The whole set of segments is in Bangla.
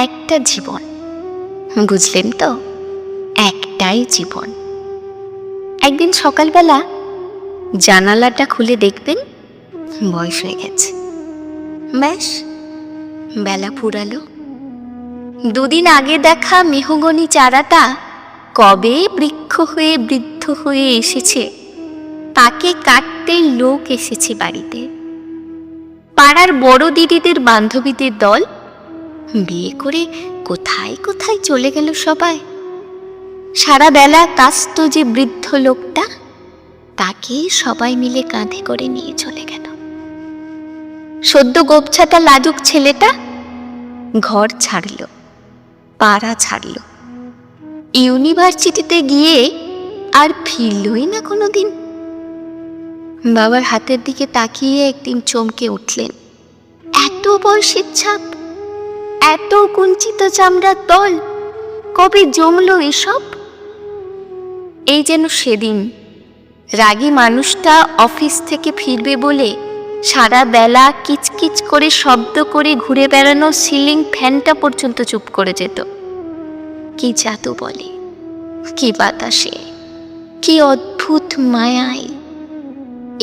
একটা জীবন, বুঝলেন তো? একটাই জীবন। একদিন সকালবেলা জানালাটা খুলে দেখবেন বয়স হয়ে গেছে। ব্যাস, বেলা ফুরালো। দুদিন আগে দেখা মেহগনি চারাটা কবে বৃক্ষ হয়ে বৃদ্ধ হয়ে এসেছে, তাকে কাটতে লোক এসেছে বাড়িতে। পাড়ার বড় দিদিদের বান্ধবীদের দল বিয়ে করে কোথায় কোথায় চলে গেল সবাই। সারা বেলা কাস্ত যে বৃদ্ধ লোকটা, তাকে সবাই মিলে কাঁধে করে নিয়ে চলে গেল। সদ্য গোপছাটা লাজুক ছেলেটা ঘর ছাড়ল, পাড়া ছাড়ল, ইউনিভার্সিটিতে গিয়ে আর ফিরলই না কোনোদিন। বাবার হাতের দিকে তাকিয়ে একদিন চমকে উঠলেন। এত বয়সের ছাপ, এত কুঞ্চিত চামড়ার দল, কবে জমলো এসব? এই যেন সেদিন রাগী মানুষটা অফিস থেকে ফিরবে বলে সারা বেলা কিচকিচ করে শব্দ করে ঘুরে বেড়ানো সিলিং ফ্যানটা পর্যন্ত চুপ করে যেত। কি জাদু বলে, কি বাতাসে, কি অদ্ভুত মায়ায়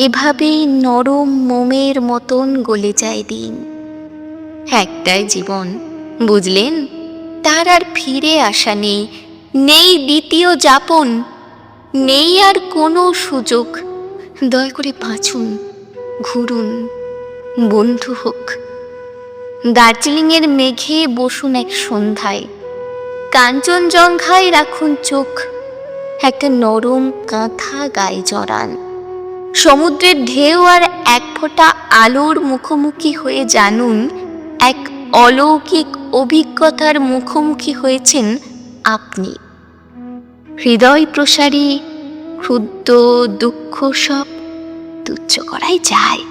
এভাবেই নরম মোমের মতন গলে যায় দিন। একটাই জীবন, বুঝলেন? তার আর ফিরে আসা নেই, নেই দ্বিতীয় যাপন, নেই আর কোনো সুযোগ। দয়া করে বাঁচুন, ঘুরুন, বন্ধু হোক। দার্জিলিংয়ের মেঘে বসুন এক সন্ধ্যায়, কাঞ্চনজঙ্ঘায় রাখুন চোখ, একটা নরম কাঁথা গায়ে জড়ান। সমুদ্রের ঢেউ আর এক ফোঁটা আলোর মুখোমুখি হয়ে জানুন, এক অলৌকিক অভিজ্ঞতার মুখোমুখি হয়েছেন আপনি। হৃদয় প্রসারী ক্ষুদ্র দুঃখ সব তুচ্ছ করাই যায়।